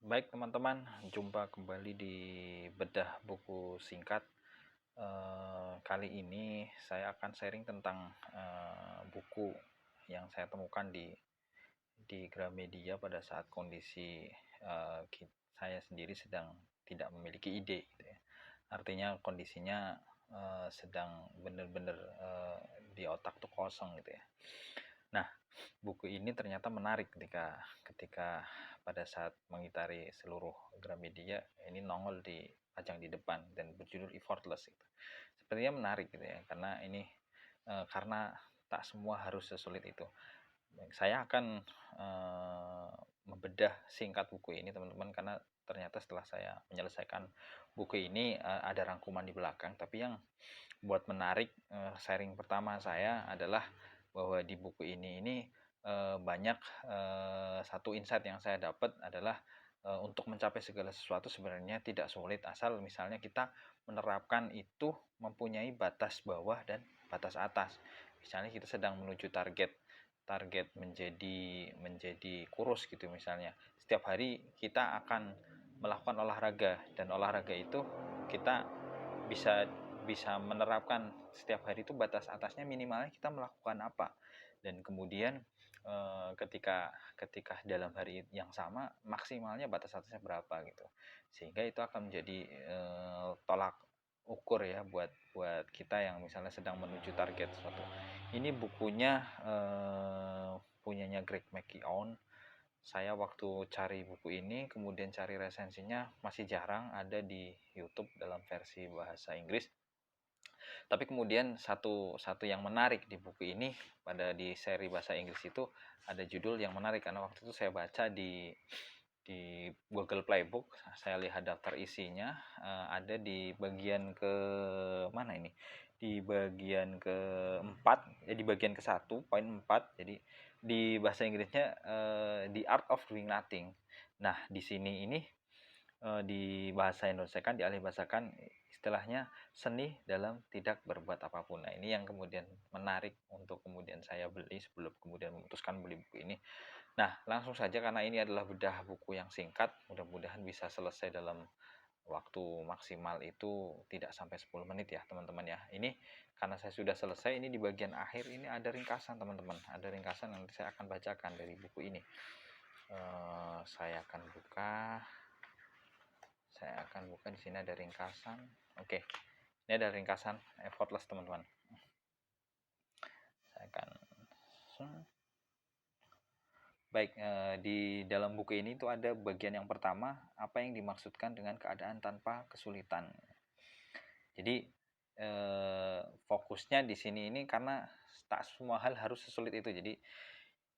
Baik teman-teman, jumpa kembali di bedah buku singkat. Kali ini saya akan sharing tentang buku yang saya temukan di Gramedia pada saat kondisi saya sendiri sedang tidak memiliki ide, gitu ya. Artinya kondisinya sedang benar-benar di otak tuh kosong, gitu ya. Nah, buku ini ternyata menarik ketika ketika pada saat mengitari seluruh Gramedia ini nongol dipajang di depan dan berjudul Effortless gitu. Sepertinya menarik gitu ya, karena ini karena tak semua harus sesulit itu. Saya akan membedah singkat buku ini teman-teman, karena ternyata setelah saya menyelesaikan buku ini ada rangkuman di belakang. Tapi yang buat menarik sharing pertama saya adalah bahwa di buku ini banyak satu insight yang saya dapat adalah untuk mencapai segala sesuatu sebenarnya tidak sulit, asal misalnya kita menerapkan itu mempunyai batas bawah dan batas atas. Misalnya kita sedang menuju target menjadi kurus gitu misalnya. Setiap hari kita akan melakukan olahraga, dan olahraga itu kita bisa bisa menerapkan setiap hari itu batas atasnya minimalnya kita melakukan apa. Dan kemudian ketika ketika dalam hari yang sama maksimalnya batas atasnya berapa gitu, sehingga itu akan menjadi tolak ukur ya buat buat kita yang misalnya sedang menuju target suatu. Ini bukunya punyanya Greg McKeown. Saya waktu cari buku ini kemudian cari resensinya masih jarang ada di YouTube dalam versi bahasa Inggris. Tapi kemudian satu satu yang menarik di buku ini, pada di seri bahasa Inggris itu ada judul yang menarik, karena waktu itu saya baca di Google Playbook, saya lihat daftar isinya, ada di bagian ke mana ini? Di bagian keempat, ya di bagian ke-1, poin 4. Jadi di bahasa Inggrisnya The Art of Doing Nothing. Nah, di sini ini di bahasa Indonesia kan dialih bahasakan istilahnya seni dalam tidak berbuat apapun. Nah, ini yang kemudian menarik untuk kemudian saya beli sebelum kemudian memutuskan beli buku ini. Nah, langsung saja karena ini adalah bedah buku yang singkat, mudah-mudahan bisa selesai dalam waktu maksimal itu tidak sampai 10 menit ya, teman-teman ya. Ini karena saya sudah selesai, ini di bagian akhir ini ada ringkasan, teman-teman. Ada ringkasan yang nanti saya akan bacakan dari buku ini. Saya akan buka di sini ada ringkasan. Oke. Ini ada ringkasan Effortless, teman-teman. Saya akan Baik, di dalam buku ini tuh ada bagian yang pertama, apa yang dimaksudkan dengan keadaan tanpa kesulitan. Jadi fokusnya di sini ini karena tak semua hal harus sesulit itu. Jadi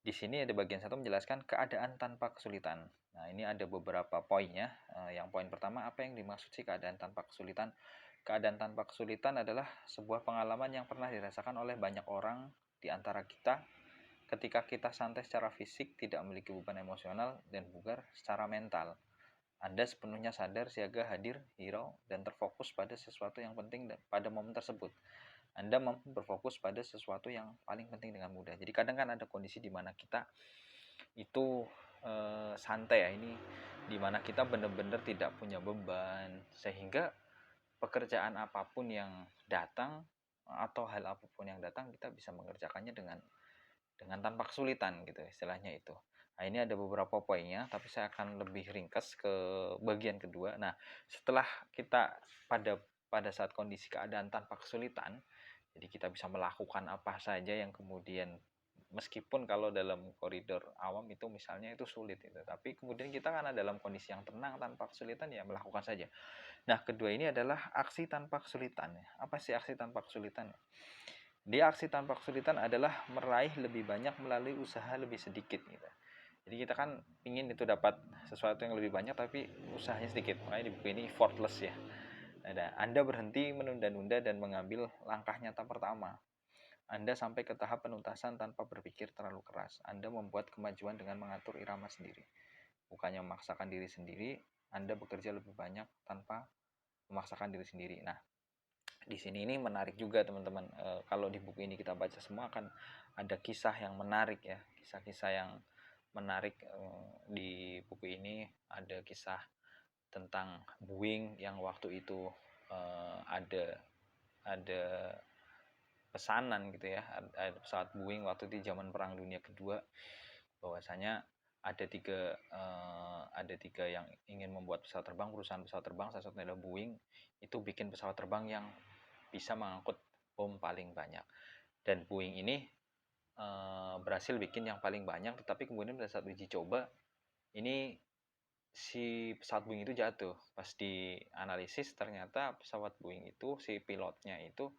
di sini ada bagian satu menjelaskan keadaan tanpa kesulitan. Nah, ini ada beberapa poinnya. Yang poin pertama, apa yang dimaksud sih keadaan tanpa kesulitan? Keadaan tanpa kesulitan adalah sebuah pengalaman yang pernah dirasakan oleh banyak orang di antara kita ketika kita santai secara fisik, tidak memiliki beban emosional, dan bugar secara mental. Anda sepenuhnya sadar, siaga, hadir, hirau, dan terfokus pada sesuatu yang penting pada momen tersebut. Anda mampu berfokus pada sesuatu yang paling penting dengan mudah. Jadi kadang kan ada kondisi di mana kita itu santai ya, ini di mana kita benar-benar tidak punya beban, sehingga pekerjaan apapun yang datang atau hal apapun yang datang kita bisa mengerjakannya dengan tanpa kesulitan gitu istilahnya itu. Nah, ini ada beberapa poinnya, tapi saya akan lebih ringkas ke bagian kedua. Nah, setelah kita pada pada saat kondisi keadaan tanpa kesulitan, jadi kita bisa melakukan apa saja yang kemudian meskipun kalau dalam koridor awam itu misalnya itu sulit itu, tapi kemudian kita karena dalam kondisi yang tenang tanpa kesulitan ya melakukan saja. Nah, kedua ini adalah aksi tanpa kesulitan. Apa sih aksi tanpa kesulitan? Dia aksi tanpa kesulitan adalah meraih lebih banyak melalui usaha lebih sedikit gitu. Jadi kita kan ingin itu dapat sesuatu yang lebih banyak tapi usahanya sedikit. Makanya di buku ini effortless ya. Anda berhenti menunda-nunda dan mengambil langkah nyata pertama. Anda sampai ke tahap penuntasan tanpa berpikir terlalu keras. Anda membuat kemajuan dengan mengatur irama sendiri. Bukannya memaksakan diri sendiri, Anda bekerja lebih banyak tanpa memaksakan diri sendiri. Nah, di sini ini menarik juga teman-teman. Kalau di buku ini kita baca semua akan ada kisah yang menarik ya, kisah-kisah yang menarik di buku buku ini ada kisah tentang Boeing yang waktu itu ada pesanan gitu ya, ada pesawat Boeing waktu di zaman Perang Dunia Kedua, bahwasanya ada tiga yang ingin membuat pesawat terbang, perusahaan pesawat terbang, salah satunya adalah Boeing, itu bikin pesawat terbang yang bisa mengangkut bom paling banyak. Dan Boeing ini berhasil bikin yang paling banyak, tetapi kemudian pada saat uji coba ini si pesawat Boeing itu jatuh. Pas dianalisis ternyata pesawat Boeing itu, si pilotnya itu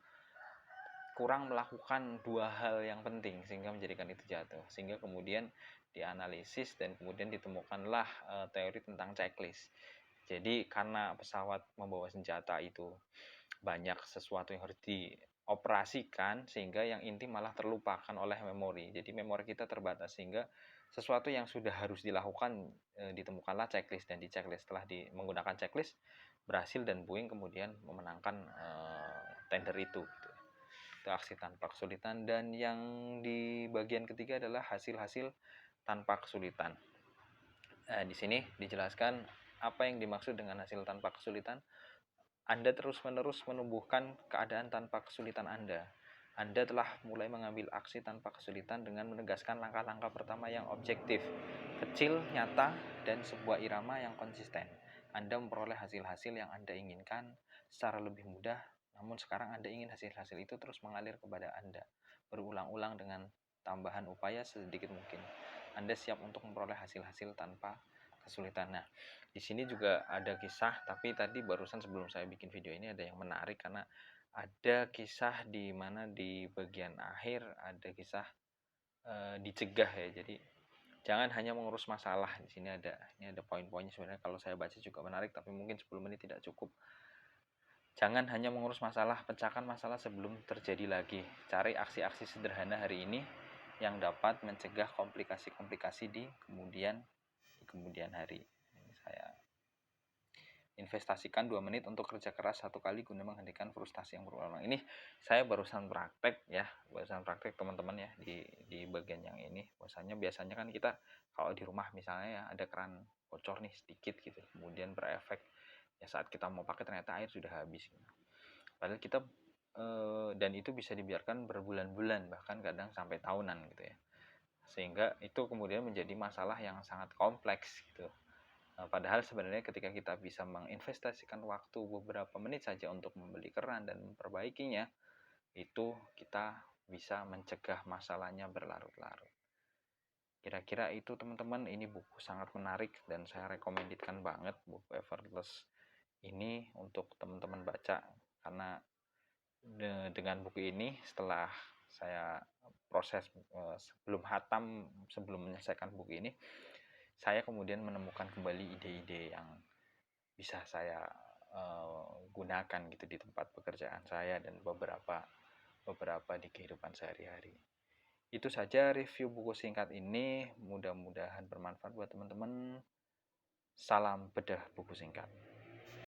kurang melakukan dua hal yang penting sehingga menjadikan itu jatuh. Sehingga kemudian dianalisis dan kemudian ditemukanlah teori tentang checklist. Jadi karena pesawat membawa senjata itu banyak sesuatu yang harus dioperasikan, sehingga yang inti malah terlupakan oleh memori. Jadi memori kita terbatas, sehingga sesuatu yang sudah harus dilakukan ditemukanlah checklist, dan di checklist setelah menggunakan checklist berhasil, dan Boeing kemudian memenangkan tender itu. Itu aksi tanpa kesulitan. Dan yang di bagian ketiga adalah hasil-hasil tanpa kesulitan. Di sini dijelaskan apa yang dimaksud dengan hasil tanpa kesulitan. Anda terus-menerus menumbuhkan keadaan tanpa kesulitan Anda. Anda telah mulai mengambil aksi tanpa kesulitan dengan menegaskan langkah-langkah pertama yang objektif, kecil, nyata, dan sebuah irama yang konsisten. Anda memperoleh hasil-hasil yang Anda inginkan secara lebih mudah, namun sekarang Anda ingin hasil-hasil itu terus mengalir kepada Anda, berulang-ulang dengan tambahan upaya sedikit mungkin. Anda siap untuk memperoleh hasil-hasil tanpa kesulitan. Nah, di sini juga ada kisah, tapi tadi barusan sebelum saya bikin video ini ada yang menarik, karena ada kisah di mana di bagian akhir ada kisah dicegah ya. Jadi jangan hanya mengurus masalah. Di sini ini ada poin-poinnya, sebenarnya kalau saya baca juga menarik, tapi mungkin 10 menit tidak cukup. Jangan hanya mengurus masalah, pecahkan masalah sebelum terjadi lagi. Cari aksi-aksi sederhana hari ini yang dapat mencegah komplikasi-komplikasi di kemudian hari. Ini saya investasikan 2 menit untuk kerja keras satu kali guna menghentikan frustasi yang berulang-ulang. Ini saya barusan praktek ya, teman-teman ya, di bagian yang ini. Biasanya kan kita kalau di rumah misalnya ya ada keran bocor nih sedikit gitu, kemudian berefek ya saat kita mau pakai ternyata air sudah habis gitu. Padahal kita dan itu bisa dibiarkan berbulan-bulan, bahkan kadang sampai tahunan gitu ya, sehingga itu kemudian menjadi masalah yang sangat kompleks gitu. Padahal sebenarnya ketika kita bisa menginvestasikan waktu beberapa menit saja untuk membeli keran dan memperbaikinya, itu kita bisa mencegah masalahnya berlarut-larut. Kira-kira itu teman-teman, ini buku sangat menarik dan saya rekomendasikan banget buku Effortless ini untuk teman-teman baca, karena dengan buku ini setelah saya proses sebelum menyelesaikan buku ini, saya kemudian menemukan kembali ide-ide yang bisa saya gunakan gitu di tempat pekerjaan saya dan beberapa di kehidupan sehari-hari. Itu saja review buku singkat ini, mudah-mudahan bermanfaat buat teman-teman. Salam bedah buku singkat.